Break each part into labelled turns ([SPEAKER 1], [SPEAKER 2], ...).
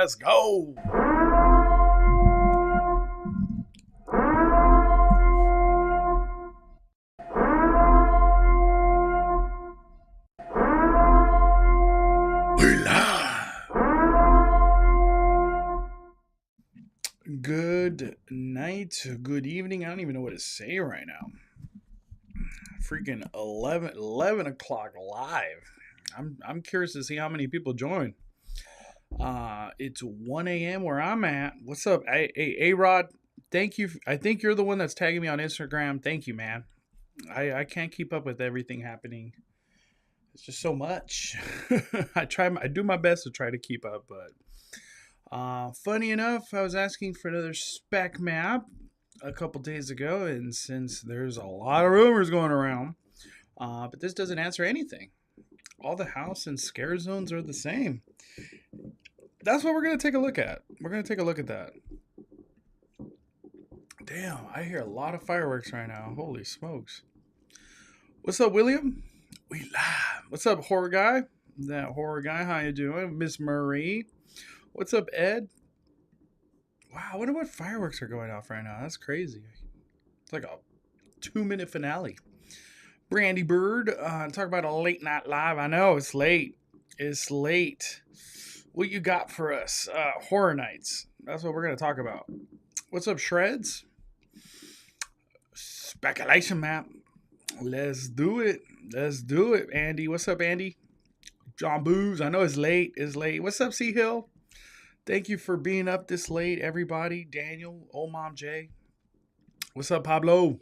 [SPEAKER 1] Let's go. Good night, good evening. I don't even know what to say right now. Freaking 11 o'clock live. I'm curious to see how many people join. It's 1 a.m. where I'm at. What's up? Hey, Rod. Thank you. I think you're the one that's tagging me on Instagram. Thank you, man. I can't keep up with everything happening. It's just so much. I do my best to try to keep up, but funny enough, I was asking for another spec map a couple days ago, and since there's a lot of rumors going around, but this doesn't answer anything. All the house and scare zones are the same. That's what we're going to take a look at. We're going to take a look at that. Damn, I hear a lot of fireworks right now. Holy smokes. What's up, William? We live. What's up, horror guy? That horror guy, how you doing? Miss Marie. What's up, Ed? Wow, I wonder what fireworks are going off right now. That's crazy. It's like a 2-minute finale. Brandy Bird, talk about a late night live. I know, it's late. It's late. What you got for us? Horror nights. That's what we're going to talk about. What's up, Shreds? Speculation map. Let's do it. Let's do it, Andy. What's up, Andy? John Booze. I know it's late. It's late. What's up, Sea Hill? Thank you for being up this late, everybody. Daniel, old Mom J. What's up, Pablo?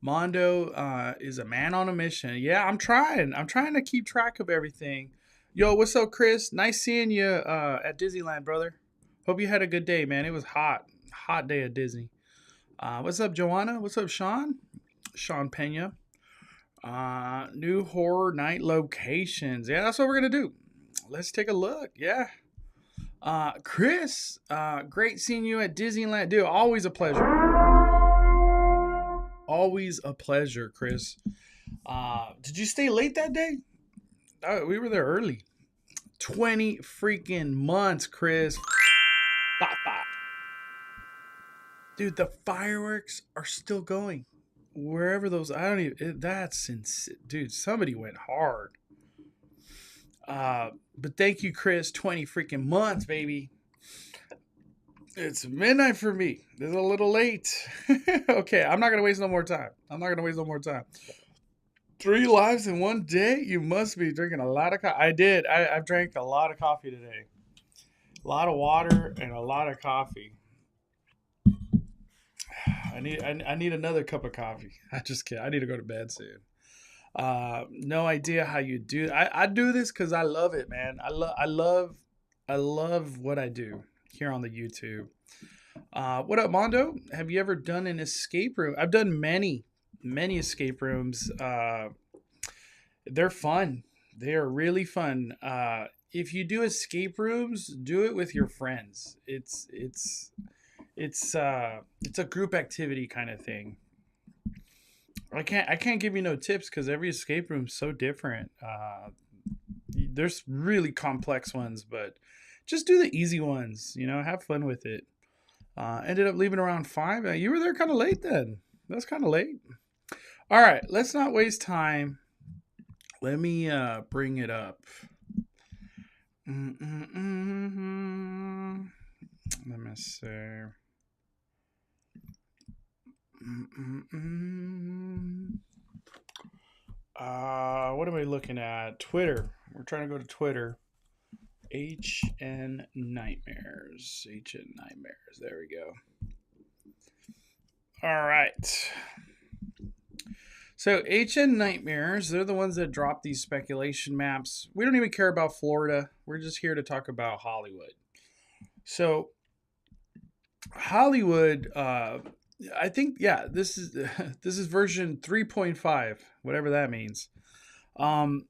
[SPEAKER 1] Mondo is a man on a mission. Yeah, I'm trying. I'm trying to keep track of everything. Yo, what's up, Chris? Nice seeing you at Disneyland, brother. Hope you had a good day, man. It was hot. Hot day at Disney. What's up, Joanna? What's up, Sean? Sean Pena. New horror night locations. Yeah, that's what we're going to do. Let's take a look. Yeah. Chris, great seeing you at Disneyland. Dude, always a pleasure. Always a pleasure, Chris. Did you stay late that day? We were there early. 20 freaking months, Chris. Bop, bop. Dude, the fireworks are still going. Wherever those, that's insane. Dude, somebody went hard. But thank you, Chris. 20 freaking months, baby. It's midnight for me. It's a little late. Okay, I'm not going to waste no more time. 3 lives in one day? You must be drinking a lot of coffee. I did. I've drank a lot of coffee today. A lot of water and a lot of coffee. I need another cup of coffee. I just can't. I need to go to bed soon. No idea how you do. I do this because I love it, man. I love what I do here on the YouTube. What up, Mondo? Have you ever done an escape room? I've done many escape rooms. They're fun. They are really fun. If you do escape rooms, do it with your friends. It's a group activity kind of thing. I can't give you no tips because every escape room is so different. There's really complex ones, but just do the easy ones. Have fun with it. Ended up leaving around 5. You were there kind of late then. That's kind of late. All right, let's not waste time. Let me bring it up. Let me see. What am I looking at? Twitter. We're trying to go to Twitter. HN Nightmares. HN Nightmares. There we go. All right. So HN Nightmares, they're the ones that drop these speculation maps. We don't even care about Florida. We're just here to talk about Hollywood. So Hollywood, I think, yeah, this is version 3.5, whatever that means. I'm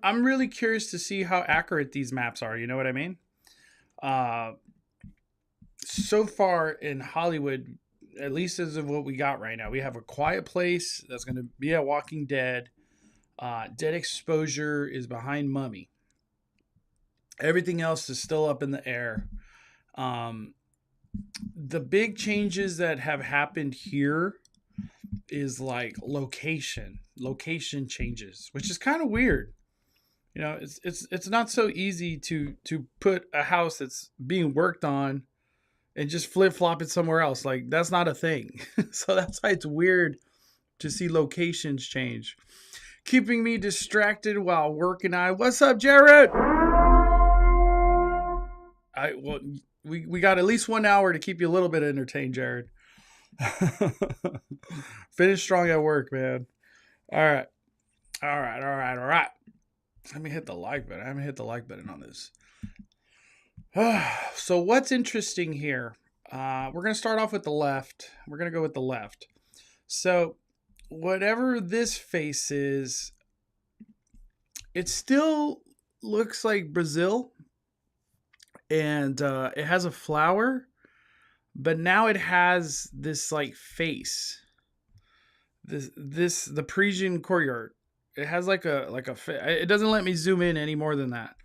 [SPEAKER 1] really curious to see how accurate these maps are. You know what I mean? So far in Hollywood, at least as of what we got right now, we have A Quiet Place that's going to be at Walking Dead. Dead Exposure is behind Mummy. Everything else is still up in the air. Um, the big changes that have happened here is like location changes, which is kind of weird. You know, it's not so easy to put a house that's being worked on and just flip flop it somewhere else. Like that's not a thing. So that's why it's weird to see locations change. Keeping me distracted while working. What's up, Jared? Well, we got at least 1 hour to keep you a little bit entertained, Jared. Finish strong at work, man. All right. All right. All right. All right. Let me hit the like button. I haven't hit the like button on this. So what's interesting here? We're going to start off with the left. We're going to go with the left. So whatever this face is, it still looks like Brazil. And it has a flower, but now it has this like face. The Parisian courtyard. It has like a it doesn't let me zoom in any more than that.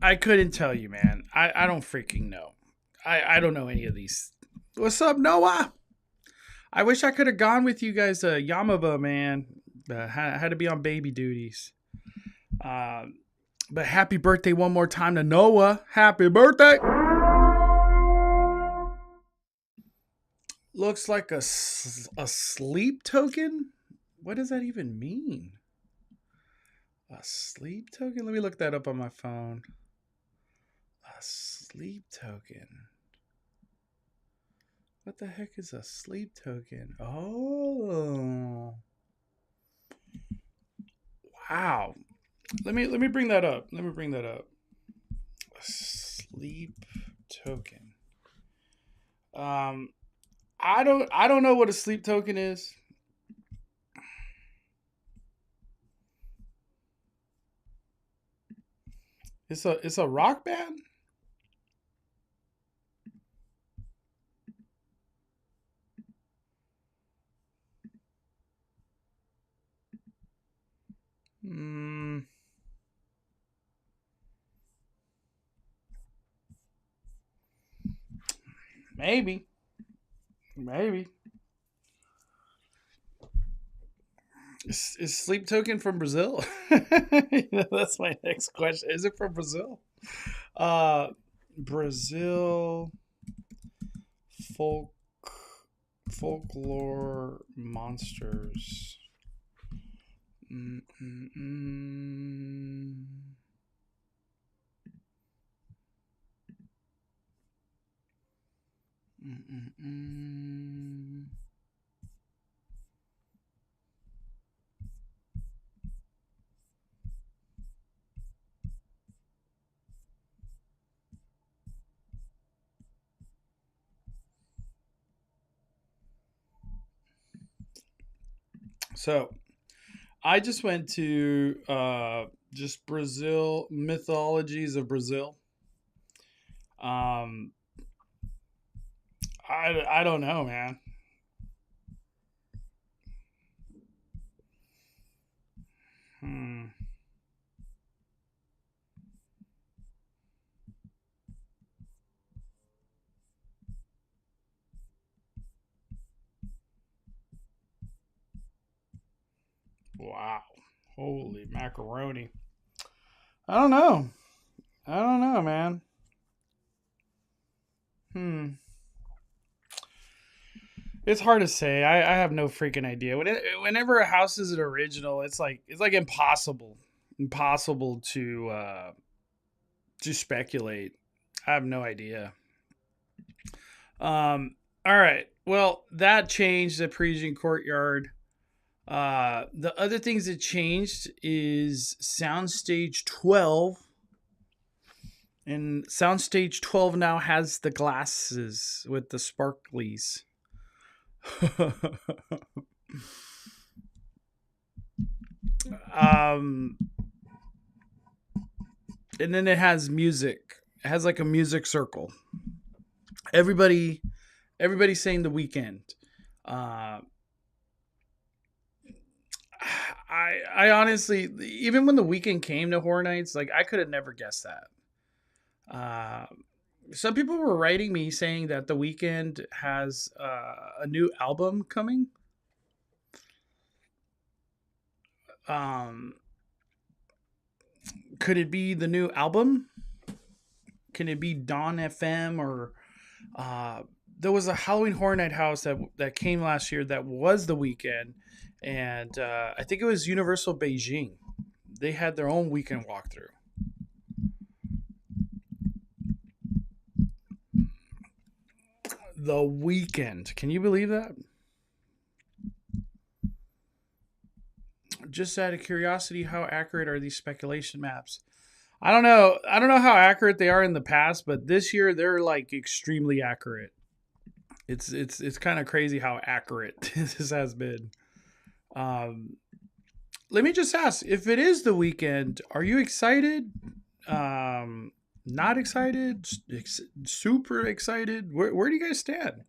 [SPEAKER 1] I couldn't tell you, man. I don't freaking know. I don't know any of these. What's up, Noah? I wish I could have gone with you guys to Yamava, man. Had to be on baby duties. But happy birthday one more time to Noah. Happy birthday. Looks like a sleep token. What does that even mean? A sleep token? Let me look that up on my phone. A sleep token. What the heck is a sleep token? Oh. Wow. Let me bring that up. A sleep token. I don't know what a sleep token is. It's a rock band? Maybe. Is Sleep Token from Brazil? That's my next question. Is it from Brazil? Brazil folklore monsters. So I just went to just Brazil mythologies of Brazil. I don't know, man. Wow. Holy macaroni. I don't know. Man. It's hard to say. I have no freaking idea. Whenever a house is an original, it's like impossible to speculate. I have no idea. All right. Well, that changed the Parisian courtyard. The other things that changed is Soundstage 12. And Soundstage 12 now has the glasses with the sparklies. And then it has music. It has like a music circle. Everybody's saying The Weeknd. I honestly, even when the weekend came to Horror Nights, like I could have never guessed that. Uh, some people were writing me saying that the weekend has a new album coming. Um, could it be the new album? Can it be Dawn FM or uh, there was a Halloween Horror Night house that came last year that was the weekend, and I think it was Universal Beijing. They had their own weekend walkthrough. The weekend. Can you believe that? Just out of curiosity, how accurate are these speculation maps? I don't know. I don't know how accurate they are in the past, but this year they're like extremely accurate. It's kind of crazy how accurate this has been. Um, Let me just ask: if it is the weekend, are you excited? Not excited? Super excited? Where do you guys stand?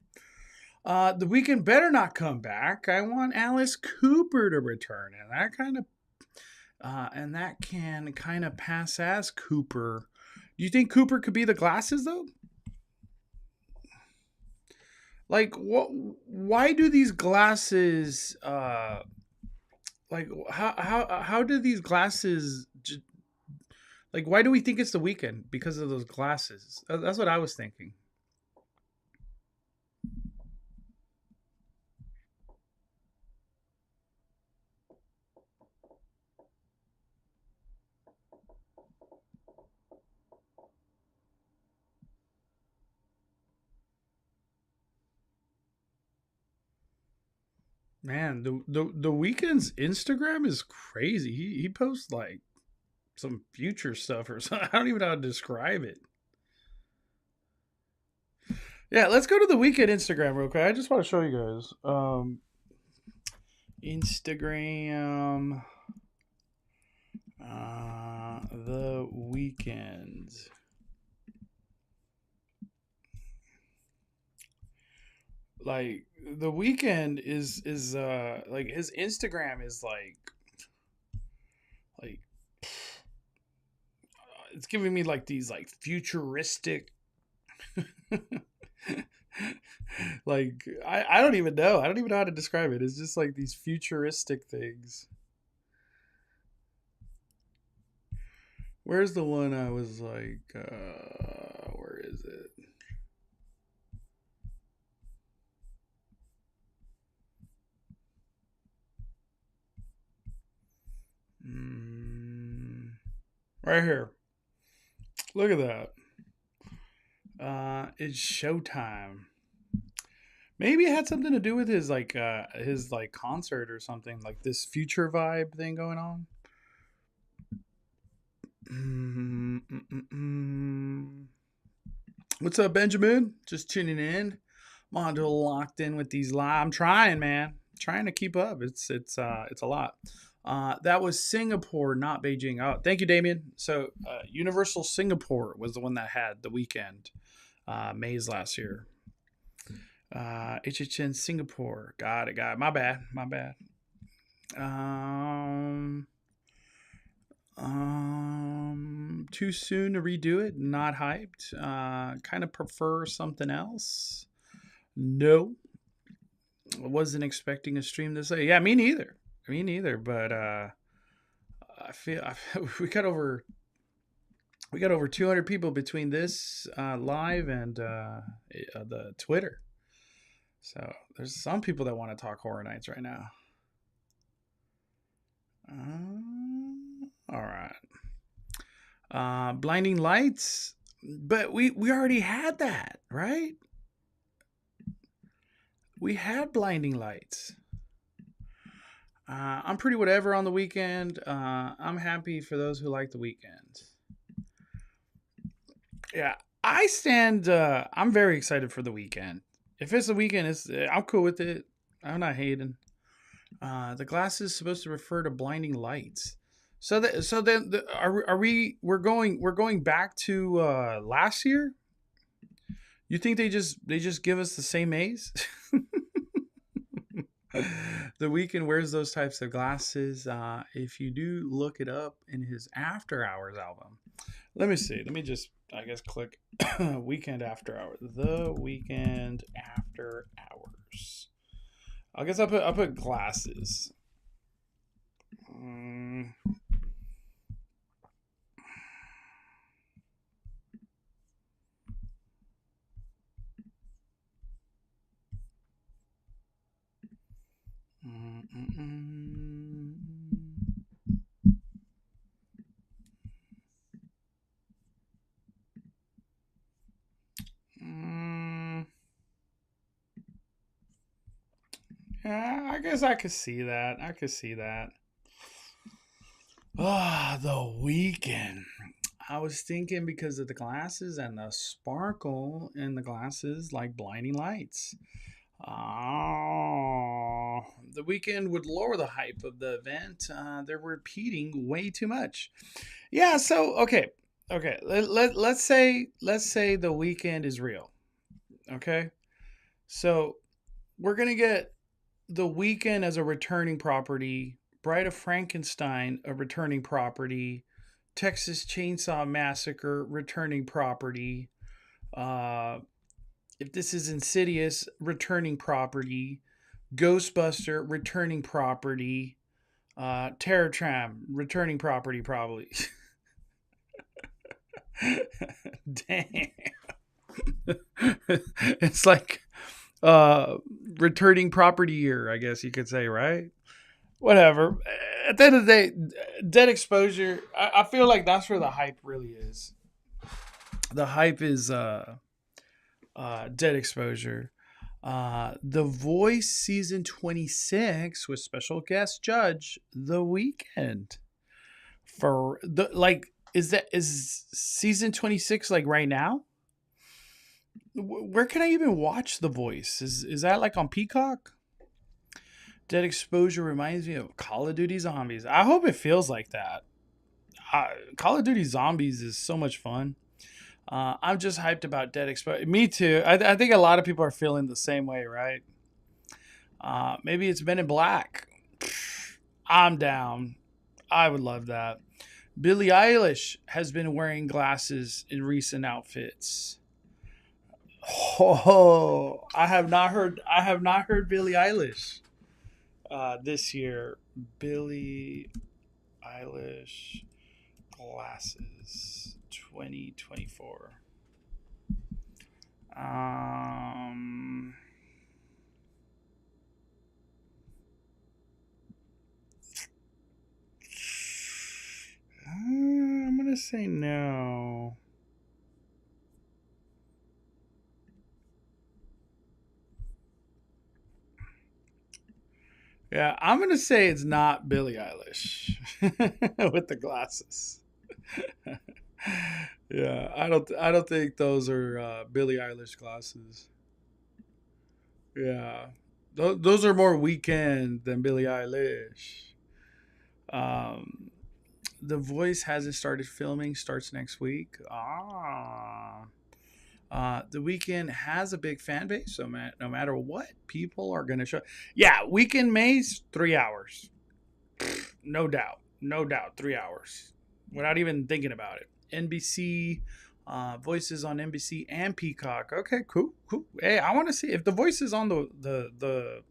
[SPEAKER 1] The weekend better not come back. I want Alice Cooper to return, and that can kind of pass as Cooper. Do you think Cooper could be the glasses though? Like what? Why do these glasses? Like how do these glasses? Like why do we think it's the weekend because of those glasses? That's what I was thinking. Man, the weekend's Instagram is crazy. He posts like some future stuff or something. I don't even know how to describe it. Yeah, let's go to the weekend Instagram real quick. I just want to show you guys. Instagram the weekend. Like the weekend is like his Instagram is like it's giving me like these like futuristic like I don't even know. I don't even know how to describe it. It's just like these futuristic things. Where's the one I was like where is it? Right here. Look at that. It's showtime. Maybe it had something to do with his like concert or something, like this future vibe thing going on. What's up, Benjamin? Just tuning in. Mondo locked in with these live. I'm trying, man. I'm trying to keep up. It's a lot. That was Singapore, not Beijing. Oh, thank you, Damien. So, Universal Singapore was the one that had the weekend maze last year. HHN Singapore. Got it. My bad. Too soon to redo it. Not hyped. Kind of prefer something else. No, I wasn't expecting a stream this late. Yeah, me neither. But we got over 200 people between this live and the Twitter. So there's some people that want to talk Horror Nights right now. All right. Blinding Lights, but we already had that, right? We had Blinding Lights. I'm pretty whatever on the weekend. I'm happy for those who like the weekend. Yeah, I stand. I'm very excited for the weekend. If it's the weekend, I'm cool with it. I'm not hating. The glass is supposed to refer to blinding lights. We're going back to last year? You think they just give us the same maze? The Weeknd wears those types of glasses. If you do look it up in his After Hours album, let me see. Let me just, I guess, click Weekend After Hours. The Weekend After Hours. I guess I'll put glasses. Yeah, I guess I could see that. I could see that. Ah, the Weeknd. I was thinking because of the glasses and the sparkle in the glasses, like blinding lights. Oh, the Weeknd would lower the hype of the event. They're repeating way too much. Yeah. So okay. Let's say the Weeknd is real. Okay. So we're gonna get the Weeknd as a returning property, Bride of Frankenstein a returning property, Texas Chainsaw Massacre returning property. If this is Insidious, returning property, Ghostbuster returning property, Terror Tram returning property probably. Damn. It's like returning property year, I guess you could say, right? Whatever. At the end of the day, dead exposure, I feel like that's where the hype really is. The hype is dead exposure. The Voice season 26 with special guest judge The Weeknd. For the is season 26 like right now? Where can I even watch The Voice? Is that like on Peacock? Dead exposure reminds me of Call of Duty Zombies. I hope it feels like that. Call of Duty Zombies is so much fun. I'm just hyped about Dead Exposure. Me too. I think a lot of people are feeling the same way, right? Maybe it's Men in Black. I'm down. I would love that. Billie Eilish has been wearing glasses in recent outfits. Oh, I have not heard Billie Eilish this year. Billie Eilish glasses 2024. I'm gonna say no. Yeah, I'm gonna say it's not Billie Eilish with the glasses. Yeah, I don't think those are Billie Eilish glasses. Yeah, those are more Weekend than Billie Eilish. Um, the Voice hasn't started filming. Starts next week. The Weeknd has a big fan base, so no matter what, people are gonna show. Yeah, Weekend May's 3 hours, no doubt, 3 hours, without even thinking about it. NBC, Voices on NBC and Peacock. Okay, cool. Hey, I want to see if the Voice is on the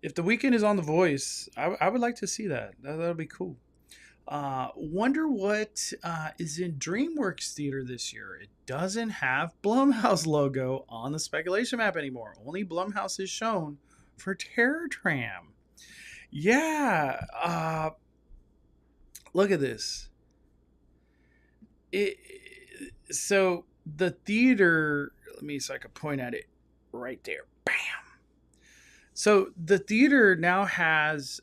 [SPEAKER 1] if the Weeknd is on the Voice. I would like to see that. That'll be cool. Wonder what is in DreamWorks Theater this year. It doesn't have Blumhouse logo on the speculation map anymore. Only Blumhouse is shown for Terror Tram. Yeah. Look at this. So the theater. Let me so I can point at it right there. Bam. So the theater now has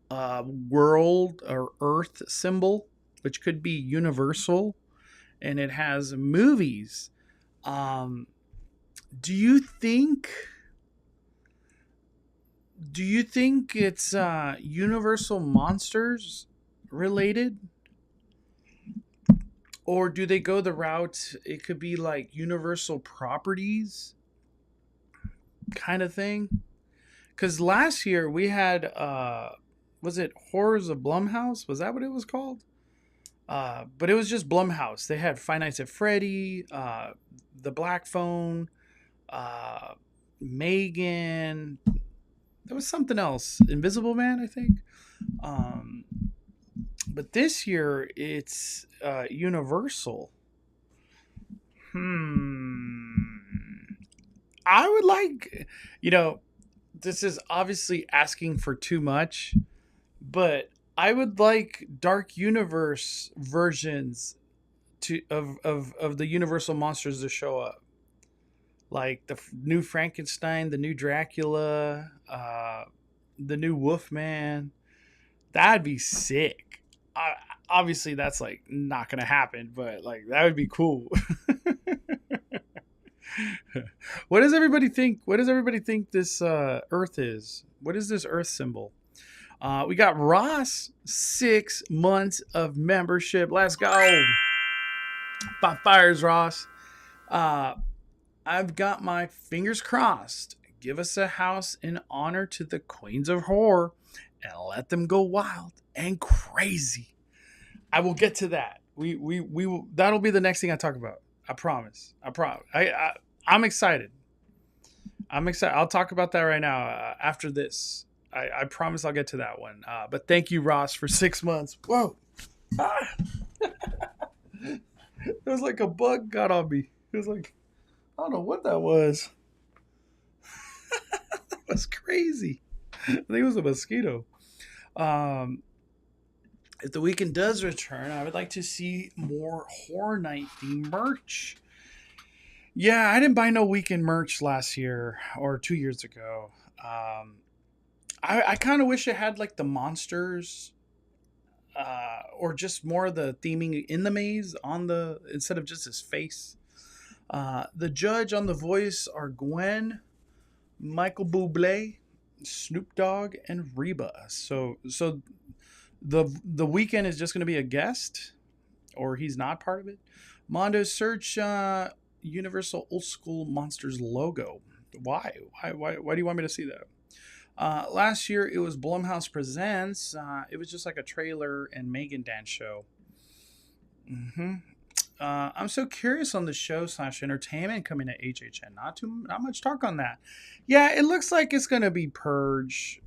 [SPEAKER 1] world or earth symbol, which could be universal, and it has movies. Do you think it's Universal Monsters related, or do they go the route it could be like Universal Properties kind of thing? Because last year we had was it Horrors of Blumhouse? Was that what it was called? But it was just Blumhouse. They had Five Nights at Freddy, The Black Phone, uh, Megan. There was something else, Invisible Man, I think. Um, but this year it's Universal. Hmm. I would like, you know, this is obviously asking for too much, but I would like Dark Universe versions of the Universal monsters to show up, like the new Frankenstein, the new Dracula, the new Wolfman. That'd be sick. I, Obviously, that's like not gonna happen, but like that would be cool. What does everybody think? What does everybody think this Earth is? What is this Earth symbol? We got Ross, 6 months of membership. Let's go. Bonfires, Ross. Uh, I've got my fingers crossed. Give us a house in honor to the Queens of Horror and let them go wild and crazy. I will get to that. We will, that'll be the next thing I talk about. I promise. I promise. I'm excited. I'm excited. I'll talk about that right now after this. I promise I'll get to that one. But thank you, Ross, for 6 months. Whoa. Ah. It was like a bug got on me. It was like, I don't know what that was. That was crazy. I think it was a mosquito. Um, if the Weeknd does return, I would like to see more Horror Night theme merch. Yeah, I didn't buy no Weeknd merch last year or 2 years ago. I kind of wish it had like the monsters, or just more of the theming in the maze on the instead of just his face. The judge on The Voice are Gwen, Michael Bublé, Snoop Dogg, and Reba. So the Weeknd is just going to be a guest, or he's not part of it. Mondo, search Universal Old School Monsters logo. Why do you want me to see that? Last year it was Blumhouse Presents. It was just like a trailer and Megan dance show. I'm so curious on the show / entertainment coming to HHN. Not much talk on that. Yeah, it looks like it's gonna be Purge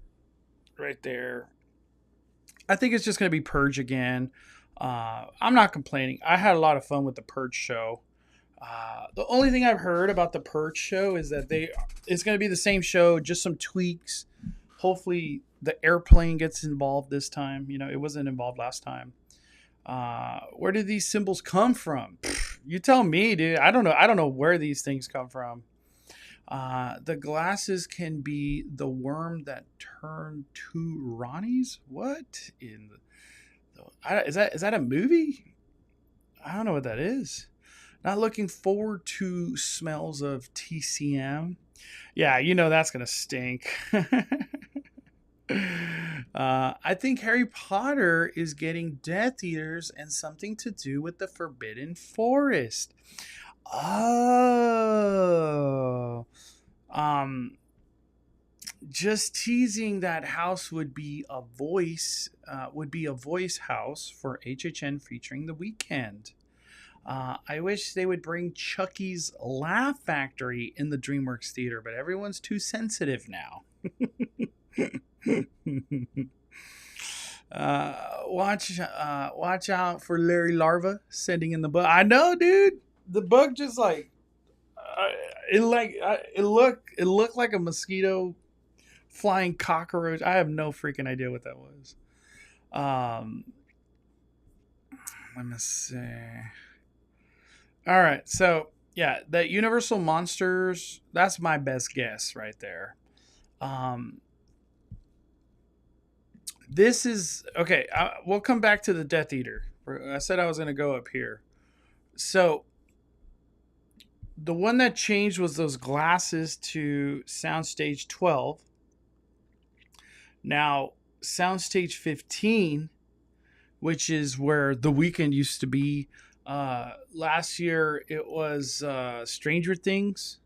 [SPEAKER 1] right there. I think it's just gonna be Purge again. I'm not complaining. I had a lot of fun with the Purge show. The only thing I've heard about the Purge show is that it's going to be the same show, just some tweaks. Hopefully, the airplane gets involved this time. You know, it wasn't involved last time. Where did these symbols come from? You tell me, dude. I don't know. I don't know where these things come from. The glasses can be the worm that turned two Ronnies. What in is that a movie? I don't know what that is. Not looking forward to smells of TCM. Yeah, you know that's going to stink. I think Harry Potter is getting Death Eaters and something to do with the Forbidden Forest. Oh. Just teasing that house would be a voice house for HHN featuring The Weeknd. I wish they would bring Chucky's Laugh Factory in the DreamWorks theater, but everyone's too sensitive now. Watch out for Larry Larva sending in the bug. I know, dude. The bug just like it looked like a mosquito flying cockroach. I have no freaking idea what that was. Let me see. All right, so yeah, that Universal Monsters, that's my best guess right there. This is okay. We'll come back to the Death Eater. I said I was going to go up here. So the one that changed was those glasses to Soundstage 12. Now, Soundstage 15, which is where The Weeknd used to be. Last year it was Stranger Things.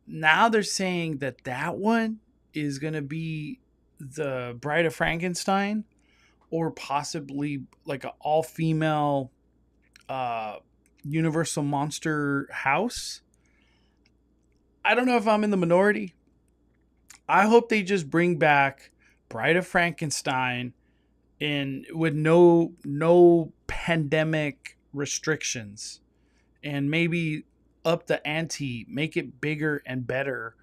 [SPEAKER 1] Now they're saying that one is going to be the Bride of Frankenstein, or possibly like an all-female Universal Monster house. I don't know if I'm in the minority. I hope they just bring back Bride of Frankenstein in with no pandemic restrictions, and maybe up the ante, make it bigger and better.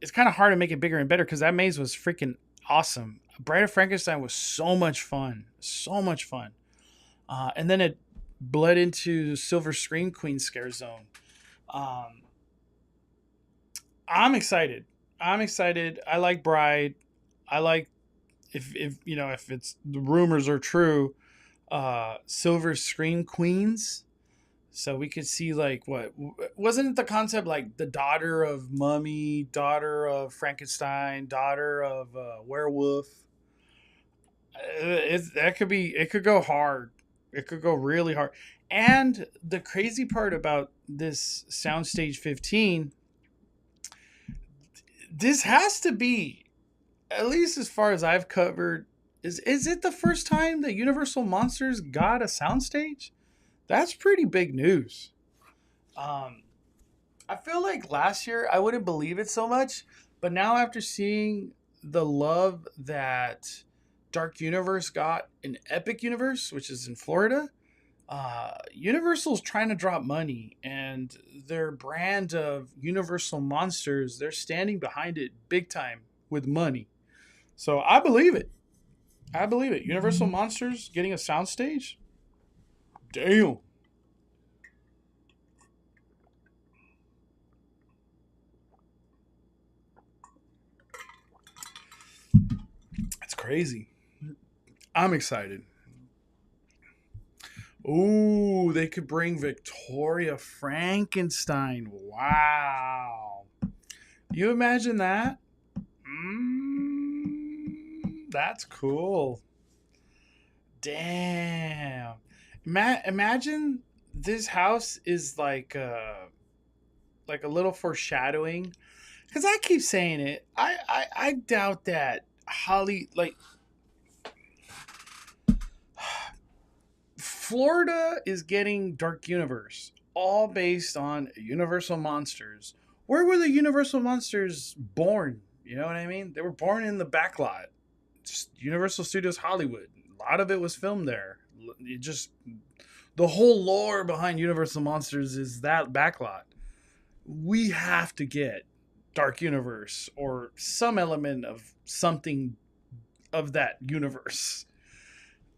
[SPEAKER 1] It's kind of hard to make it bigger and better because that maze was freaking awesome. Bride of Frankenstein was so much fun, so much fun. And then it bled into Silver Scream Queen Scare Zone. I'm excited. I'm excited. I like Bride. I like, if you know, if it's the rumors are true, Silver Scream Queens. So we could see, like, what wasn't it the concept, like the daughter of Mummy, daughter of Frankenstein, daughter of werewolf. It could go hard. It could go really hard. And the crazy part about this Soundstage 15, this has to be, at least as far as I've covered, is it the first time that Universal Monsters got a soundstage? That's pretty big news. I feel like last year I wouldn't believe it so much, but now after seeing the love that Dark Universe got in Epic Universe, which is in Florida, Universal's trying to drop money, and their brand of Universal Monsters, they're standing behind it big time with money. So I believe it. I believe it. Universal Monsters getting a soundstage? Damn. It's crazy. I'm excited. Ooh, they could bring Victoria Frankenstein. Wow. You imagine that? That's cool. Damn. Imagine this house is like a little foreshadowing. Because I keep saying it. I doubt that Florida is getting Dark Universe, all based on Universal Monsters. Where were the Universal Monsters born? You know what I mean? They were born in the backlot. Universal Studios Hollywood. A lot of it was filmed there. The whole lore behind Universal Monsters is that backlot. We have to get Dark Universe or some element of something of that universe.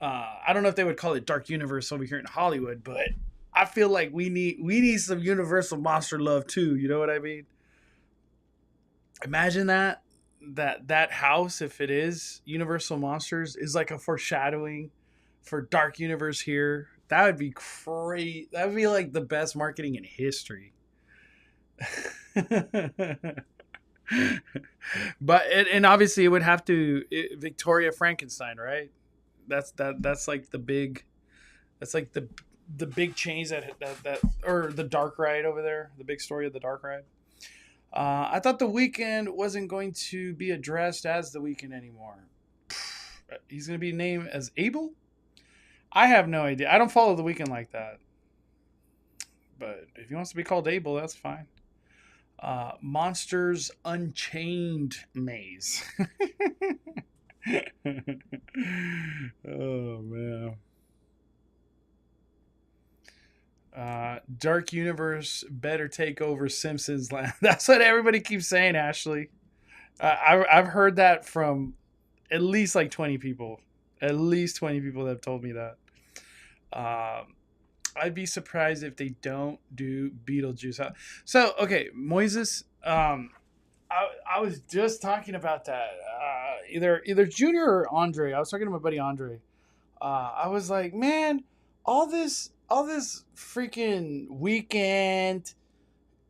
[SPEAKER 1] I don't know if they would call it Dark Universe over here in Hollywood, but I feel like we need some Universal Monster love too. You know what I mean? Imagine that house, if it is Universal Monsters, is like a foreshadowing for Dark Universe here. That would be great. That would be like the best marketing in history. But and obviously it would have to Victoria Frankenstein, right? That's like the big, that's like the big change that or the dark ride over there, the big story of the dark ride. I thought the Weeknd wasn't going to be addressed as the Weeknd anymore. He's going to be named as Abel. I have no idea. I don't follow the Weeknd like that. But if he wants to be called Abel, that's fine. Monsters Unchained Maze. Oh, man. Dark Universe better take over Simpsons Land. That's what everybody keeps saying, Ashley. I've heard that from at least like 20 people. At least 20 people that have told me that. I'd be surprised if they don't do Beetlejuice. So, okay, Moises, I was just talking about that. Either Junior or Andre. I was talking to my buddy Andre. I was like, man, all this freaking Weeknd,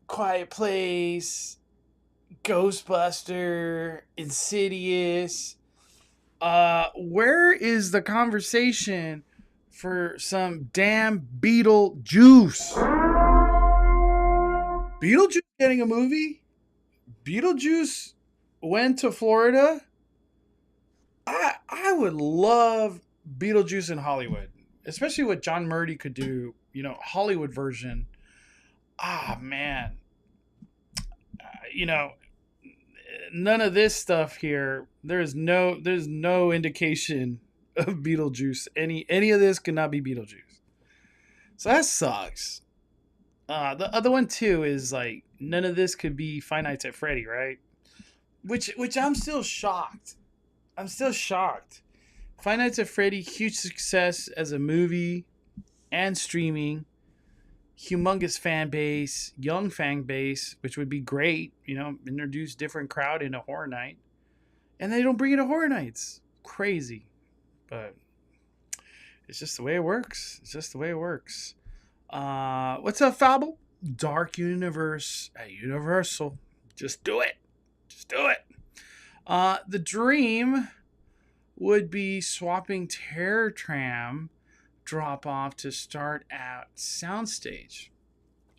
[SPEAKER 1] Quiet Place, Ghostbuster, Insidious. Where is the conversation for some damn Beetlejuice? Beetlejuice getting a movie? Beetlejuice went to Florida, I would love Beetlejuice in Hollywood, especially what John Murdy could do. Hollywood version. Ah, man. You know, none of this stuff here. There's no indication of Beetlejuice. Any of this could not be Beetlejuice. So that sucks. The other one too is like none of this could be Five Nights at Freddy, right? Which I'm still shocked. I'm still shocked. Five Nights at Freddy, huge success as a movie and streaming. Humongous fan base, young fan base, which would be great. Introduce different crowd into Horror Night, and they don't bring it to Horror Nights. Crazy, but it's just the way it works. It's just the way it works. What's up, Fable? Dark Universe at Universal. Just do it. Just do it. The dream would be swapping Terror Tram drop off to start at Soundstage.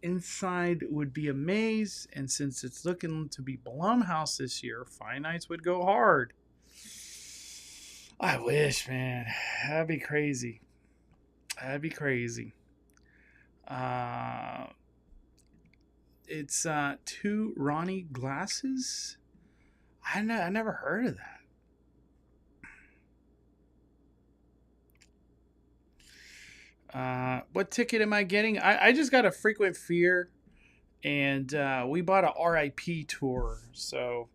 [SPEAKER 1] Inside would be a maze, and since it's looking to be Blumhouse this year, Five Nights would go hard. I wish, man. That'd be crazy. That'd be crazy. It's two Ronnie glasses. I never heard of that. What ticket am I getting? I just got a Frequent Fear, and we bought a RIP tour. So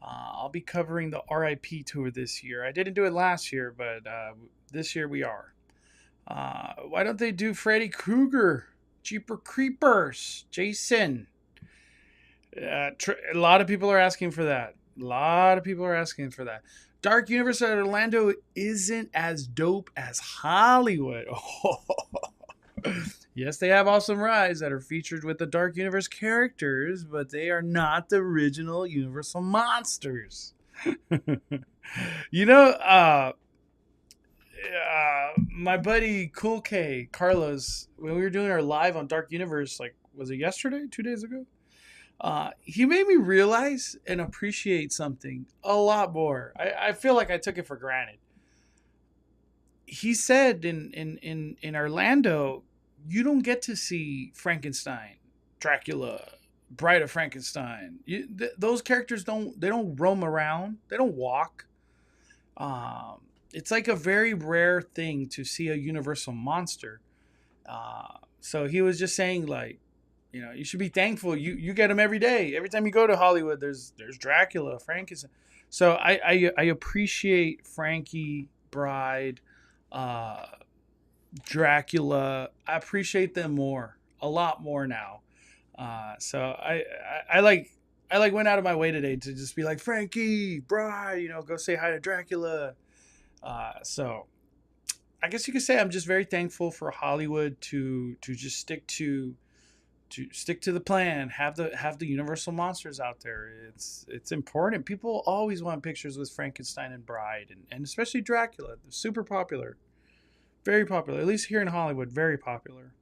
[SPEAKER 1] I'll be covering the RIP tour this year. I didn't do it last year, but this year we are. Why don't they do Freddy Krueger? Jeeper Creepers. Jason. A lot of people are asking for that. Dark Universe at Orlando isn't as dope as Hollywood. Yes, they have awesome rides that are featured with the Dark Universe characters, but they are not the original Universal monsters. My buddy Cool K, Carlos, when we were doing our live on Dark Universe, was it yesterday, 2 days ago? He made me realize and appreciate something a lot more. I feel like I took it for granted. He said in Orlando, you don't get to see Frankenstein, Dracula, Bride of Frankenstein. Those characters don't roam around. They don't walk. It's like a very rare thing to see a Universal monster. So he was just saying, you should be thankful. You get them every day. Every time you go to Hollywood, there's Dracula, Frankenstein. So I appreciate Frankie, Bride, Dracula. I appreciate them a lot more now. So I went out of my way today to just be like, Frankie, Bride, go say hi to Dracula. So I guess you could say I'm just very thankful for Hollywood to just stick to the plan, have the Universal monsters out there. It's important. People always want pictures with Frankenstein and Bride, and especially Dracula. They're super popular, very popular. At least here in Hollywood, very popular.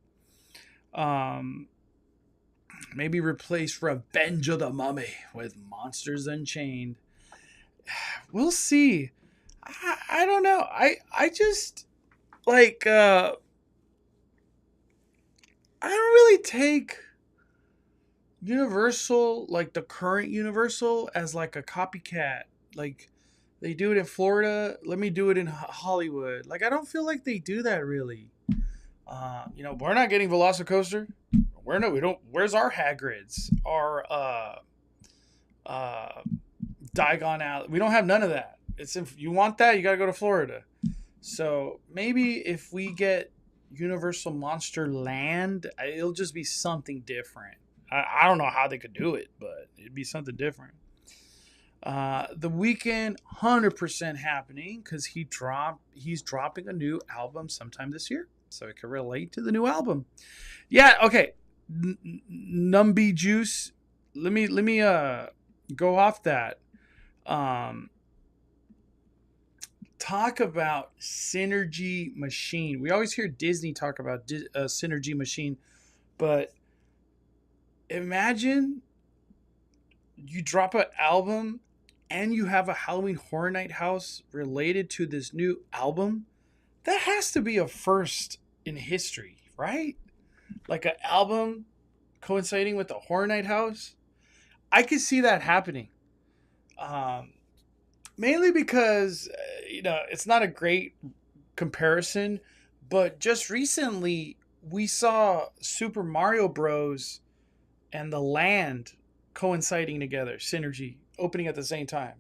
[SPEAKER 1] Maybe replace Revenge of the Mummy with Monsters Unchained. We'll see. I don't know. I just I don't really take Universal, the current Universal, as a copycat. They do it in Florida, let me do it in Hollywood. I don't feel like they do that really. We're not getting Velocicoaster. We don't. Where's our Hagrids? Our Diagon Alley. We don't have none of that. If you want that, you gotta go to Florida. So maybe if we get Universal Monster Land, it'll just be something different. I don't know how they could do it, but it'd be something different. The Weeknd, 100% happening because he's dropping a new album sometime this year, so it can relate to the new album. Yeah, okay. Numby Juice. Let me go off that. Talk about Synergy Machine. We always hear Disney talk about Synergy Machine, but imagine you drop an album and you have a Halloween Horror Night house related to this new album, that has to be a first in history, right? Like an album coinciding with the Horror Night house. I could see that happening. Um, Mainly because, it's not a great comparison, but just recently we saw Super Mario Bros. And The Land coinciding together, synergy, opening at the same time.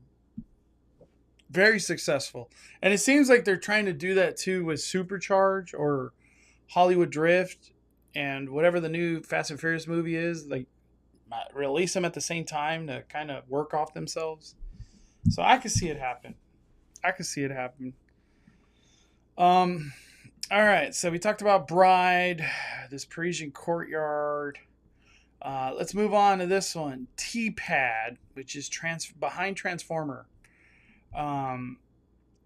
[SPEAKER 1] Very successful. And it seems like they're trying to do that too with Supercharge or Hollywood Drift and whatever the new Fast and Furious movie is. Like, release them at the same time to kind of work off themselves. So I could see it happen. All right, so we talked about Bride, this Parisian courtyard. Let's move on to this one, T-Pad, which is behind Transformer.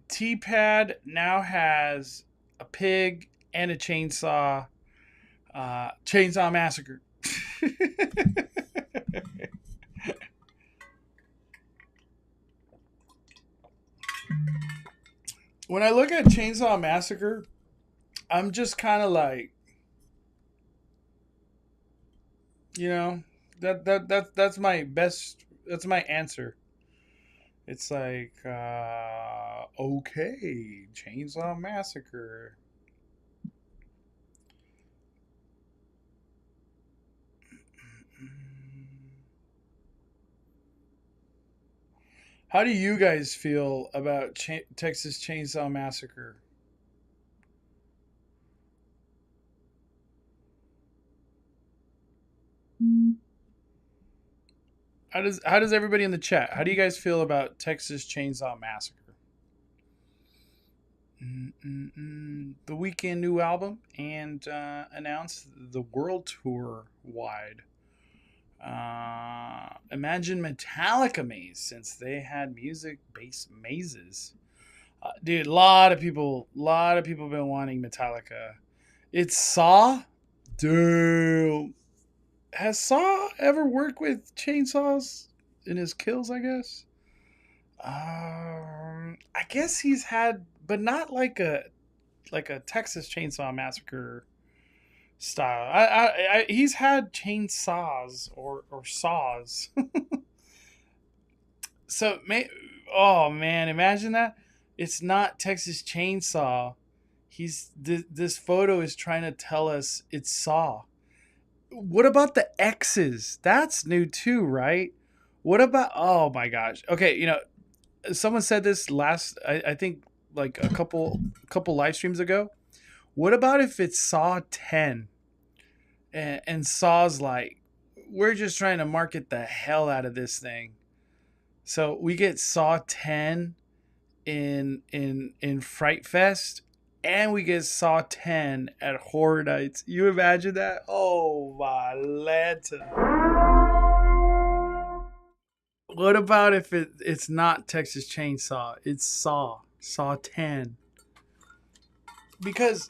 [SPEAKER 1] T-Pad now has a pig and a chainsaw. Chainsaw Massacre. When I look at Chainsaw Massacre, I'm just kind of like, that's my best. That's my answer. It's like, okay, Chainsaw Massacre. How do you guys feel about Texas Chainsaw Massacre? How does everybody in the chat? How do you guys feel about Texas Chainsaw Massacre? The Weeknd new album and announced the world tour wide. Imagine Metallica maze, since they had music-based mazes. Dude, a lot of people have been wanting Metallica. It's Saw, dude. Has Saw ever worked with chainsaws in his kills? I guess. I guess he's had, but not like a Texas Chainsaw Massacre style. He's had chainsaws or saws. So oh man, imagine that. It's not Texas Chainsaw. This photo is trying to tell us it's Saw. What about the X's? That's new too, right? What about, oh my gosh. Okay, someone said this I think like a couple live streams ago. What about if it's Saw 10 and Saw's like, we're just trying to market the hell out of this thing. So we get Saw 10 in Fright Fest, and we get Saw 10 at Horror Nights. You imagine that? Oh my lantern. What about if it's not Texas Chainsaw? It's Saw 10. Because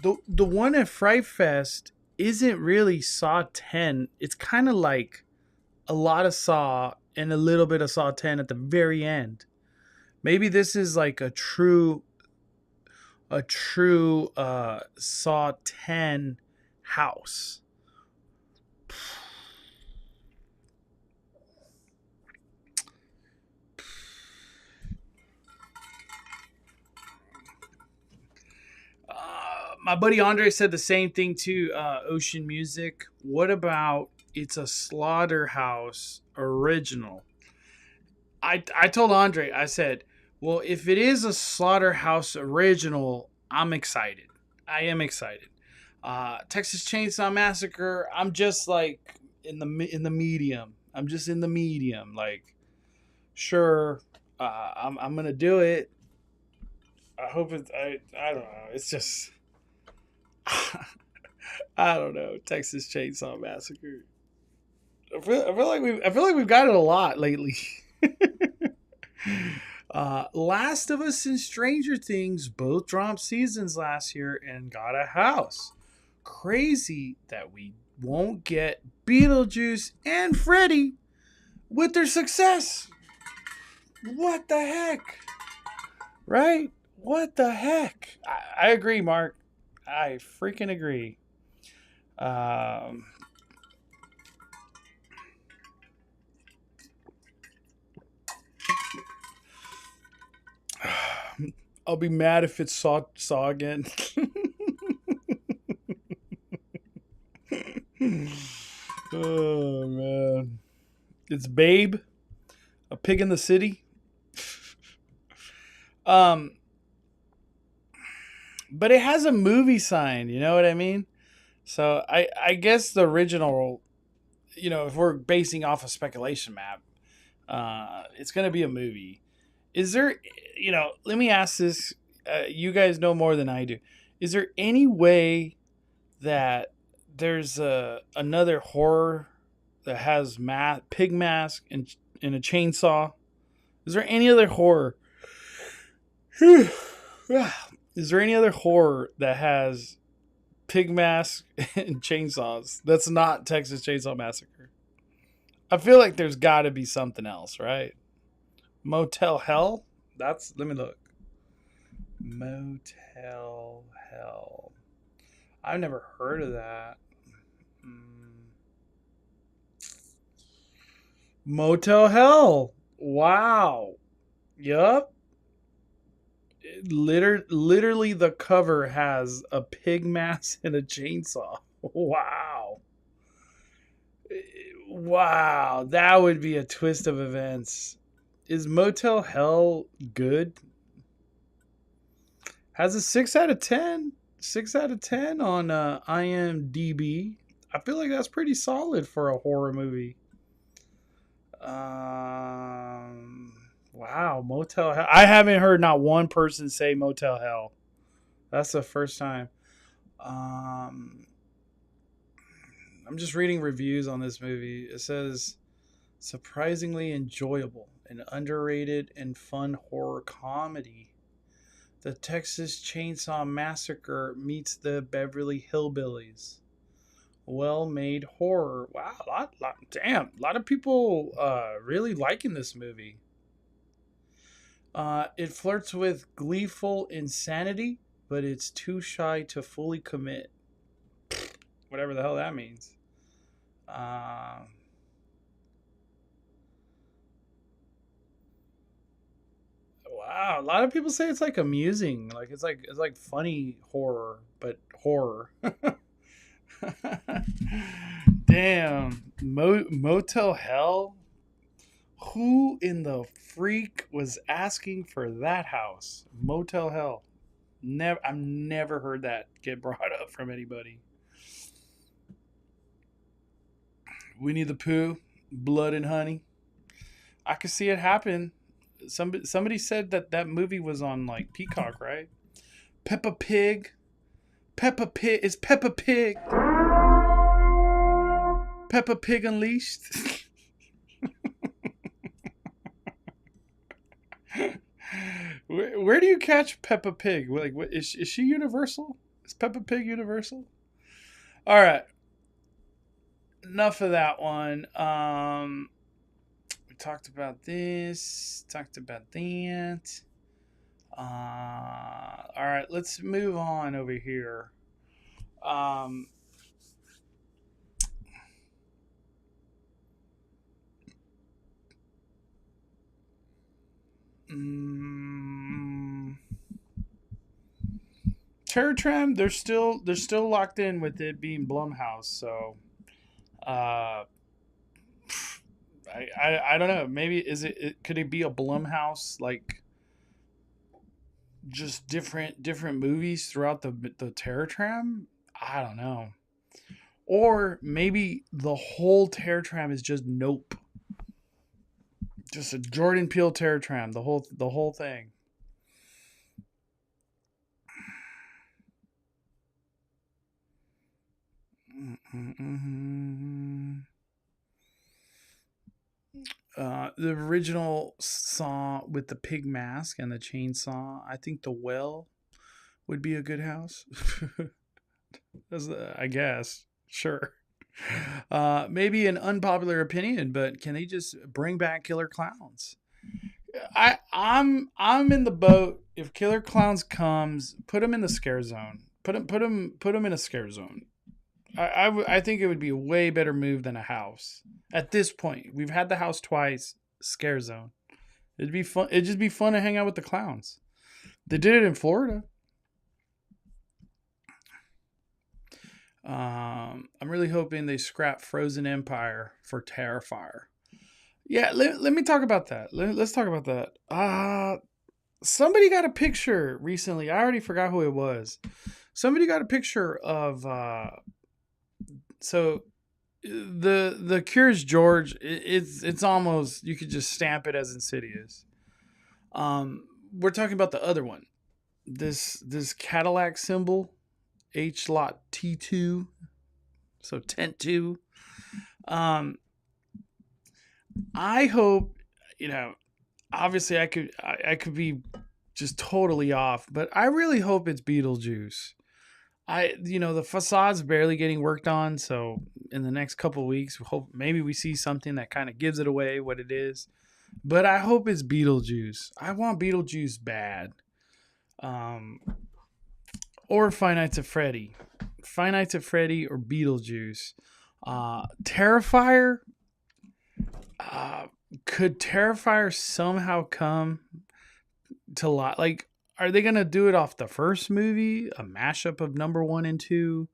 [SPEAKER 1] the one at Fright Fest isn't really Saw 10. It's kind of like a lot of Saw and a little bit of Saw 10 at the very end. Maybe this is like a true Saw 10 house. My buddy Andre said the same thing too. Ocean Music. What about it's a Slaughterhouse original? I told Andre, I said, well, if it is a Slaughterhouse original, I'm excited. I am excited. Texas Chainsaw Massacre, I'm just like in the medium. I'm just in the medium. Like, sure, I'm gonna do it. I hope it. I don't know. It's just. I don't know. Texas Chainsaw Massacre. I feel like we've got it a lot lately. Last of Us and Stranger Things both dropped seasons last year and got a house. Crazy that we won't get Beetlejuice and Freddy with their success. What the heck? Right? What the heck? I agree, Mark. I freaking agree. Um, I'll be mad if it's Saw again. Oh man, it's Babe, a pig in the city. Um, but it has a movie sign. You know what I mean? So I guess the original, if we're basing off a speculation map, it's gonna be a movie. Is there, let me ask this. You guys know more than I do. Is there any way that there's another horror that has pig mask and a chainsaw? Is there any other horror? Is there any other horror that has pig mask and chainsaws that's not Texas Chainsaw Massacre? I feel like there's got to be something else, right? Motel Hell? Let me look. Motel Hell. I've never heard of that. Motel Hell. Wow. Yup. Literally, the cover has a pig mask and a chainsaw. Wow. Wow. That would be a twist of events. Is Motel Hell good? Has a 6 out of 10. 6 out of 10 on IMDb. I feel like that's pretty solid for a horror movie. Wow, Motel Hell. I haven't heard not one person say Motel Hell. That's the first time. I'm just reading reviews on this movie. It says surprisingly enjoyable, an underrated and fun horror comedy. The Texas Chainsaw Massacre meets the Beverly Hillbillies. Well-made horror. Wow, a lot of people really liking this movie. It flirts with gleeful insanity, but it's too shy to fully commit. Whatever the hell that means. Wow, a lot of people say it's like amusing, like it's like funny horror, but horror. Damn, Motel Hell. Who in the freak was asking for that house? Motel Hell. I've never heard that get brought up from anybody. Winnie the Pooh, Blood and Honey. I could see it happen. Somebody said that movie was on like Peacock, right? Peppa Pig. Peppa Pig. It's Peppa Pig. Peppa Pig Unleashed. Where do you catch Peppa Pig? Like, what is she Universal? Is Peppa Pig Universal? All right. Enough of that one. We talked about this. Talked about that. All right. Let's move on over here. Terror Tram, they're still locked in with it being Blumhouse, so I don't know. Maybe could it be a Blumhouse, like just different movies throughout the Terror Tram? I don't know. Or maybe the whole Terror Tram is just Nope. Just a Jordan Peele Terror Tram, the whole thing. The original Saw with the pig mask and the chainsaw. I think The Well would be a good house. I guess. Sure. Maybe an unpopular opinion, but can they just bring back killer clowns? I'm in the boat. If Killer Clowns comes, put him in the scare zone. Put him in a scare zone. I think it would be a way better move than a house. At this point, we've had the house twice. Scare zone. It'd be fun. It'd just be fun to hang out with the clowns. They did it in Florida. I'm really hoping they scrap Frozen Empire for Terrifier. Yeah, let me talk about that. Let's talk about that. Somebody got a picture recently. I already forgot who it was. Somebody got a picture of so the Cure's George. It's almost, you could just stamp it as Insidious. We're talking about the other one. This Cadillac symbol, H lot T2, so tent 2. I hope, obviously I could be just totally off, but I really hope it's Beetlejuice. The facade's barely getting worked on, so in the next couple of weeks, hope maybe we see something that kind of gives it away what it is. But I hope it's Beetlejuice. I want Beetlejuice bad. Or Five Nights at Freddy. Five Nights at Freddy or Beetlejuice. Terrifier. Could Terrifier somehow come to life? Like, are they gonna do it off the first movie, a mashup of number 1 and 2?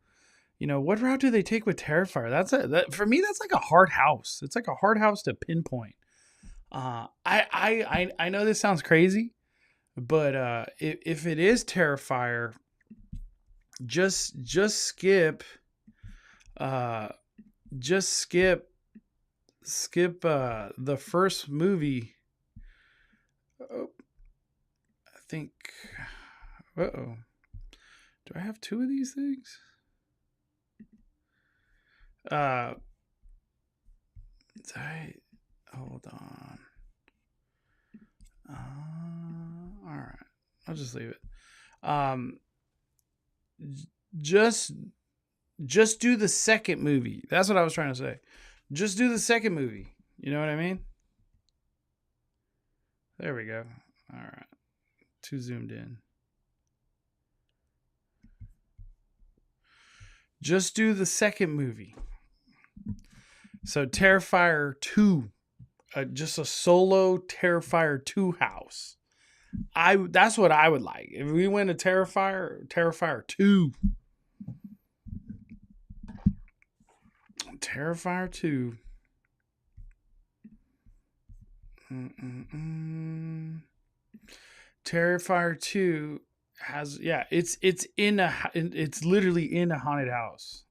[SPEAKER 1] What route do they take with Terrifier? For me, that's like a hard house. It's like a hard house to pinpoint. I know this sounds crazy, but if it is Terrifier, just skip the first movie. Oh, I think. Do I have 2 of these things? Hold on. All right, I'll just leave it. Just do the second movie. That's what I was trying to say. Just do the second movie. You know what I mean? There we go. All right. Too zoomed in. Just do the second movie. So Terrifier 2. Just a solo Terrifier 2 house. That's what I would like. If we went to Terrifier 2. Terrifier 2. Terrifier 2 has, it's literally in a haunted house.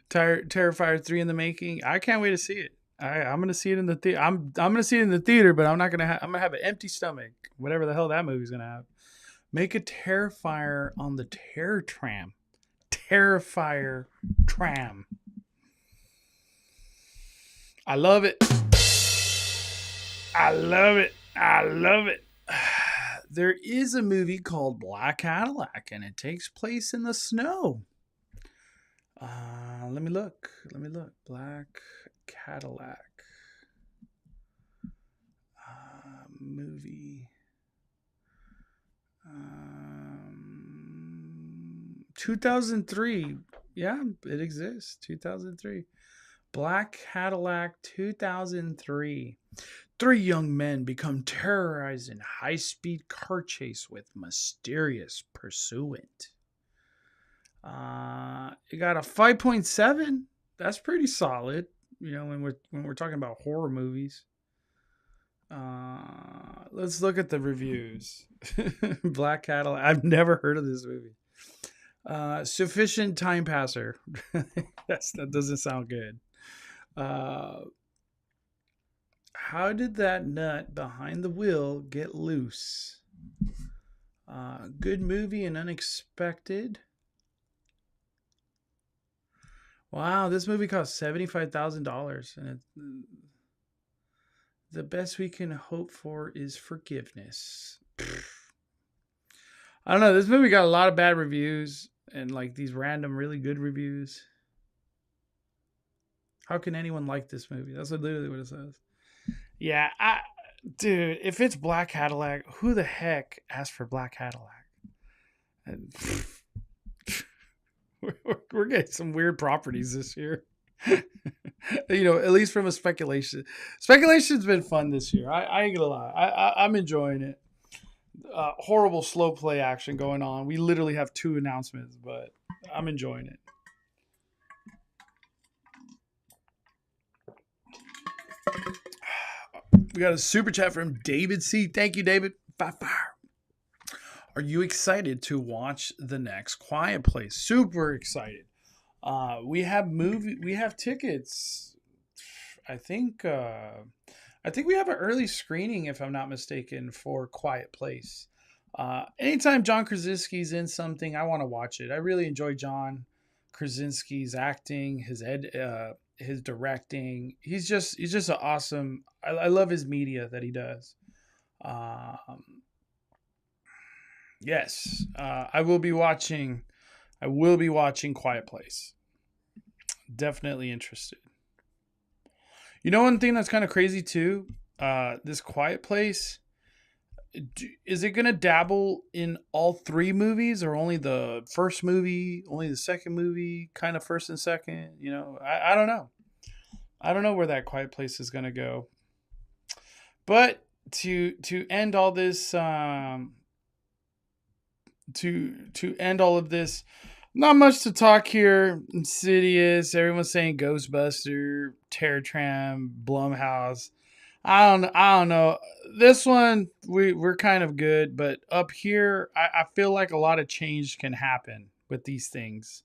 [SPEAKER 1] Terrifier 3 in the making. I can't wait to see it. I'm gonna see it in the theater. I'm gonna see it in the theater, but I'm gonna have an empty stomach. Whatever the hell that movie's gonna have. Make a Terrifier on the Terror Tram. Terrifier Tram. I love it. I love it. I love it. There is a movie called Black Cadillac, and it takes place in the snow. Let me look. Black Cadillac. Movie. 2003. Yeah, it exists. 2003. Black Cadillac 2003. 3 young men become terrorized in high-speed car chase with mysterious pursuant. It got a 5.7. That's pretty solid, when we're talking about horror movies. Let's look at the reviews. Black Cadillac. I've never heard of this movie. Sufficient time passer. That doesn't sound good. How did that nut behind the wheel get loose? Good movie and unexpected. Wow, this movie cost $75,000, and the best we can hope for is forgiveness. I don't know. This movie got a lot of bad reviews and like these random really good reviews. How can anyone like this movie? That's literally what it says. Yeah, dude, if it's Black Cadillac, who the heck asked for Black Cadillac? And, we're getting some weird properties this year. At least from a speculation. Speculation's been fun this year. I ain't gonna lie. I'm enjoying it. Horrible slow play action going on. We literally have 2 announcements, but I'm enjoying it. We got a super chat from David C. Thank you, David. Fire. Are you excited to watch the next Quiet Place? Super excited. We have tickets. I think we have an early screening, if I'm not mistaken, for Quiet Place. Anytime John Krasinski's in something, I want to watch it. I really enjoy John Krasinski's acting, his directing. He's just an awesome. I love his media that he does. Yes, I will be watching. I will be watching Quiet Place. Definitely interested. One thing that's kind of crazy too. This Quiet Place. Is it gonna dabble in all 3 movies, or only the first movie, only the second movie, kind of first and second? I don't know. I don't know where that Quiet Place is gonna go. But to end all this, to end all of this, not much to talk here. Insidious. Everyone's saying Ghostbuster, Terror Tram, Blumhouse. I don't know. This one we're kind of good, but up here I feel like a lot of change can happen with these things.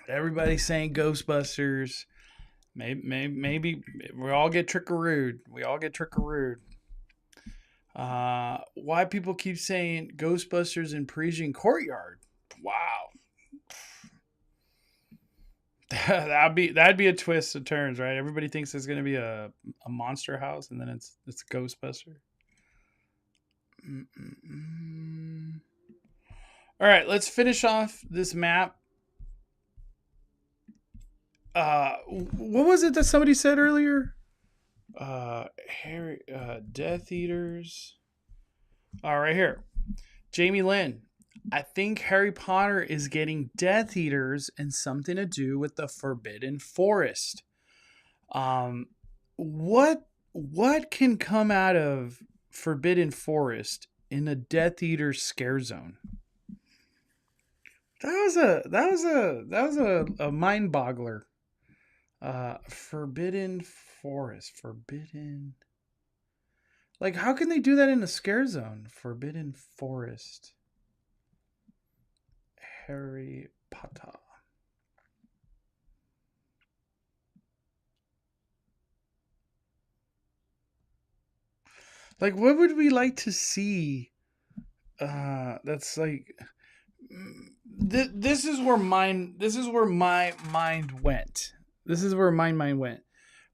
[SPEAKER 1] Everybody's saying Ghostbusters. Maybe we all get trickarooed. Why people keep saying Ghostbusters in Parisian Courtyard? Wow. that'd be a twist of turns, right? Everybody thinks it's gonna be a monster house, and then it's a Ghostbuster. All right, let's finish off this map. What was it that somebody said earlier? Death Eaters. All right, here, Jamie Lynn. I think Harry Potter is getting Death Eaters and something to do with the Forbidden Forest. What can come out of Forbidden Forest in a Death Eater scare zone? That was a mind boggler. Forbidden Forest. Forbidden. Like, how can they do that in a scare zone? Forbidden Forest. Harry Potter. Like, what would we like to see? That's like, this is where my mind went. This is where my mind went.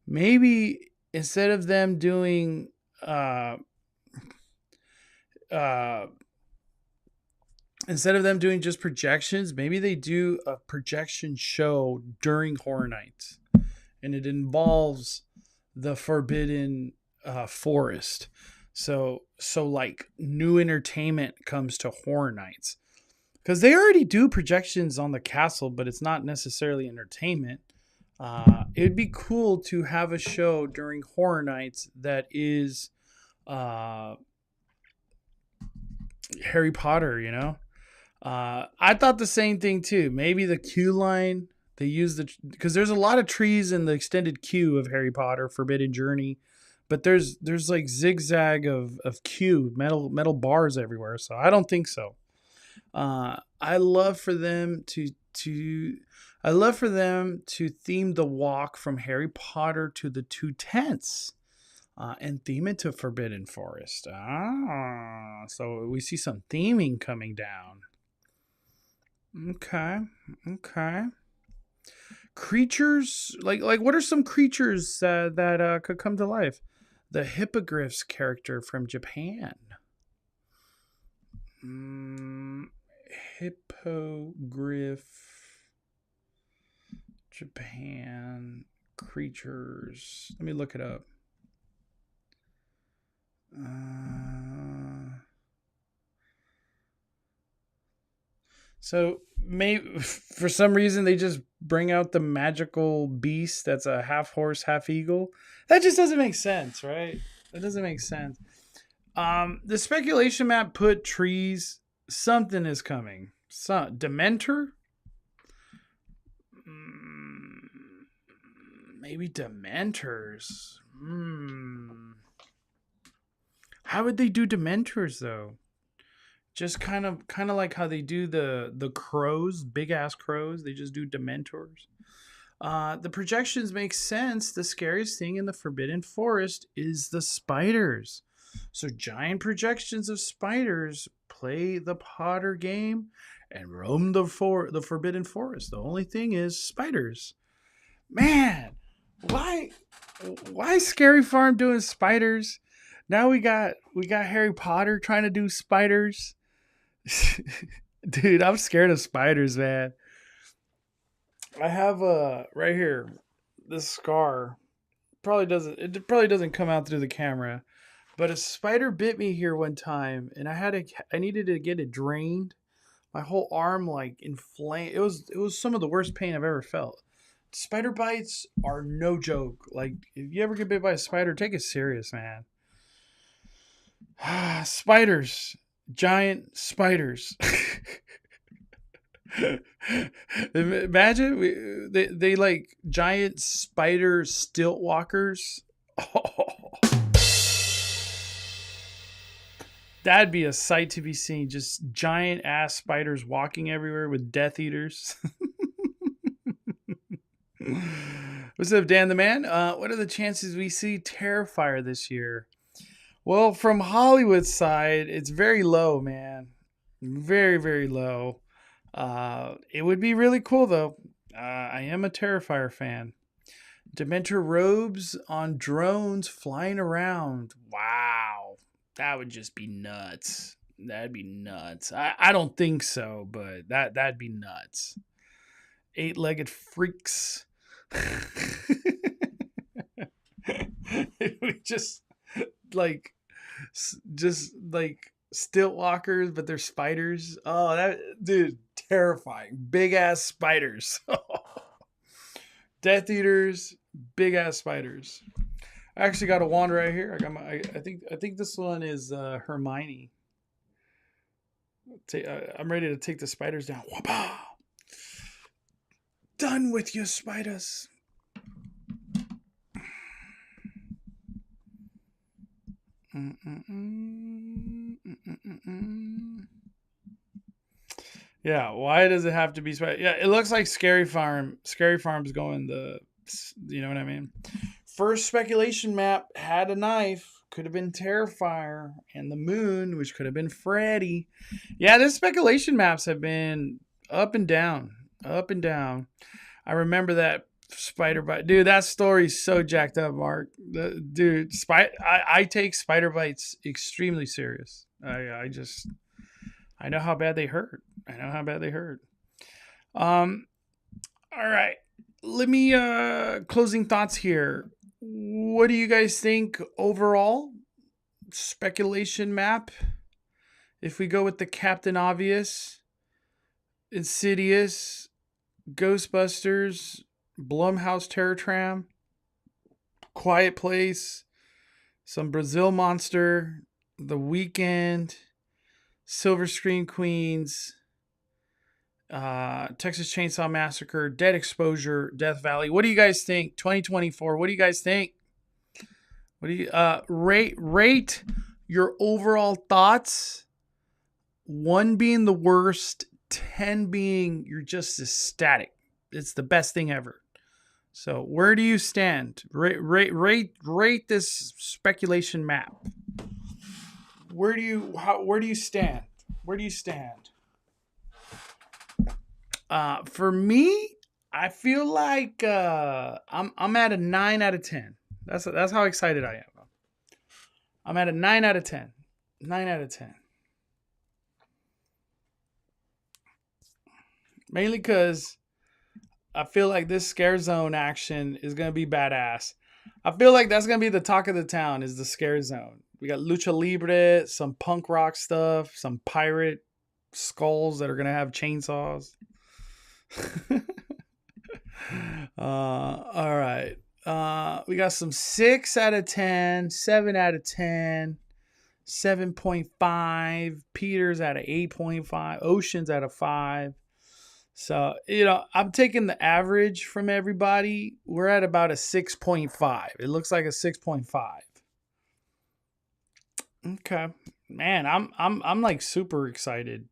[SPEAKER 1] Maybe instead of them doing instead of them doing just projections, maybe they do a projection show during Horror Nights, and it involves the Forbidden Forest. So like new entertainment comes to Horror Nights, because they already do projections on the castle, but it's not necessarily entertainment. It'd be cool to have a show during Horror Nights that is Harry Potter, I thought the same thing too. Maybe the queue line, they use because there's a lot of trees in the extended queue of Harry Potter Forbidden Journey, but there's like zigzag of queue, metal bars everywhere. So I don't think so. I love for them to theme the walk from Harry Potter to the 2 tents, and theme it to Forbidden Forest. So we see some theming coming down. Okay. Creatures, like what are some creatures that could come to life? The hippogriffs character from Japan. Hippogriff Japan creatures. Let me look it up. So maybe for some reason they just bring out the magical beast that's a half horse, half eagle. That just doesn't make sense, right? That doesn't make sense. The speculation map put trees. Something is coming. Dementor? Maybe Dementors. How would they do Dementors though? Just kind of like how they do the crows, big ass crows. They just do Dementors. The projections make sense. The scariest thing in the Forbidden Forest is the spiders. So giant projections of spiders play the Potter game and roam the Forbidden Forest. The only thing is spiders. Man, why Scary Farm doing spiders? Now we got Harry Potter trying to do spiders. Dude, I'm scared of spiders, man. I have right here this scar. It probably doesn't come out through the camera, but a spider bit me here one time, and I needed to get it drained. My whole arm like inflamed. It was some of the worst pain I've ever felt. Spider bites are no joke. Like if you ever get bit by a spider, take it serious, man. Spiders. Giant spiders. Imagine they like giant spider stilt walkers. Oh. That'd be a sight to be seen. Just giant ass spiders walking everywhere with Death Eaters. What's up, Dan the Man? What are the chances we see Terrifier this year? Well, from Hollywood side, it's very low, man. Very, very low. It would be really cool, though. I am a Terrifier fan. Dementor robes on drones flying around. Wow. That would just be nuts. That'd be nuts. I don't think so, but that'd be nuts. 8-legged freaks. We just like stilt walkers, but they're spiders. Oh, that dude, terrifying. Big ass spiders. Death Eaters, big ass spiders. I actually got a wand right here. I think this one is Hermione. I'm ready to take the spiders down. Whoop-ah! Done with you, spiders. Yeah, why does it have to be spider? Yeah, it looks like Scary Farm. Scary Farm's going you know what I mean? First speculation map had a knife. Could have been Terrifier, and the moon, which could have been Freddy. Yeah, the speculation maps have been up and down. Up and down. I remember that spider bite. Dude, that story's so jacked up, Mark. Dude, I take spider bites extremely serious. I know how bad they hurt. All right. Let me closing thoughts here. What do you guys think overall? Speculation map. If we go with the Captain Obvious, Insidious, Ghostbusters, Blumhouse Terror Tram, Quiet Place, some Brazil Monster, The Weeknd, Silver Screen Queens, Texas Chainsaw Massacre, Dead Exposure, Death Valley. What do you guys think? 2024. What do you guys think? What do you rate your overall thoughts? 1 being the worst, 10 being you're just ecstatic. It's the best thing ever. So where do you stand? Rate this speculation map. Where do you stand? Where do you stand? For me, I feel like I'm at a 9 out of 10. That's how excited I am. I'm at a 9 out of 10. 9 out of 10. Mainly because I feel like this Scare Zone action is gonna be badass. I feel like that's gonna be the talk of the town is the Scare Zone. We got lucha libre, some punk rock stuff, some pirate skulls that are gonna have chainsaws. All right. We got some 6 out of 10, 7 out of 10, 7.5, Peters out of 8.5, Oceans out of 5. So, I'm taking the average from everybody. We're at about a 6.5. It looks like a 6.5. Okay. Man, I'm like super excited.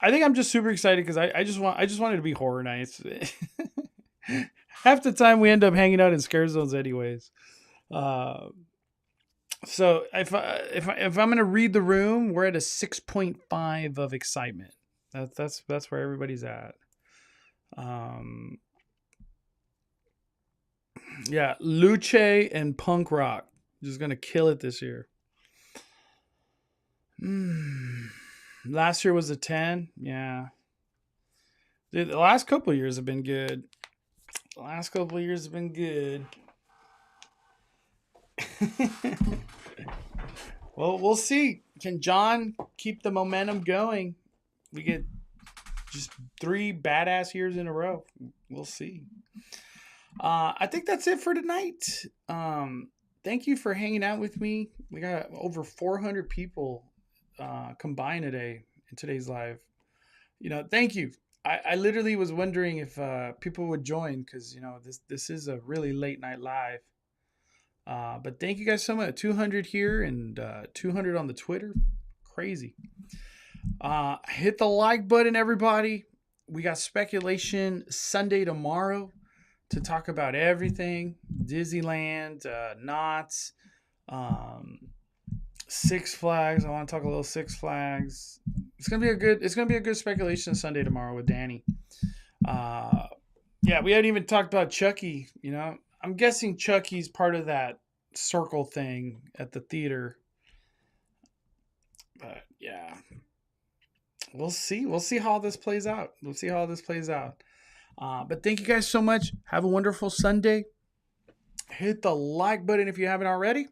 [SPEAKER 1] I think I'm just super excited because I just wanted to be horror nights. Half the time we end up hanging out in scare zones anyways. So if I'm gonna read the room, we're at a 6.5 of excitement. That's where everybody's at. Yeah, luce and punk rock just gonna kill it this year. Last year was a 10. Yeah. Dude, the last couple of years have been good. Well, we'll see. Can John keep the momentum going? We get just 3 badass years in a row. We'll see. I think that's it for tonight. Thank you for hanging out with me. We got over 400 people combined today in today's live. Thank you. I literally was wondering if people would join because this is a really late night live. But thank you guys so much. 200 here and 200 on the Twitter. Crazy. Hit the like button, everybody. We got speculation Sunday tomorrow to talk about everything. Disneyland, Knott's, Six Flags. I want to talk a little Six Flags. It's gonna be a good speculation Sunday tomorrow with Danny. Yeah, we haven't even talked about Chucky. I'm guessing Chucky's part of that circle thing at the theater. But yeah, we'll see. We'll see how this plays out. But thank you guys so much. Have a wonderful Sunday. Hit the like button if you haven't already.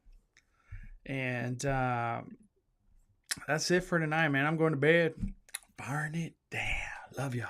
[SPEAKER 1] And that's it for tonight, man. I'm going to bed. Burn it down. Love y'all.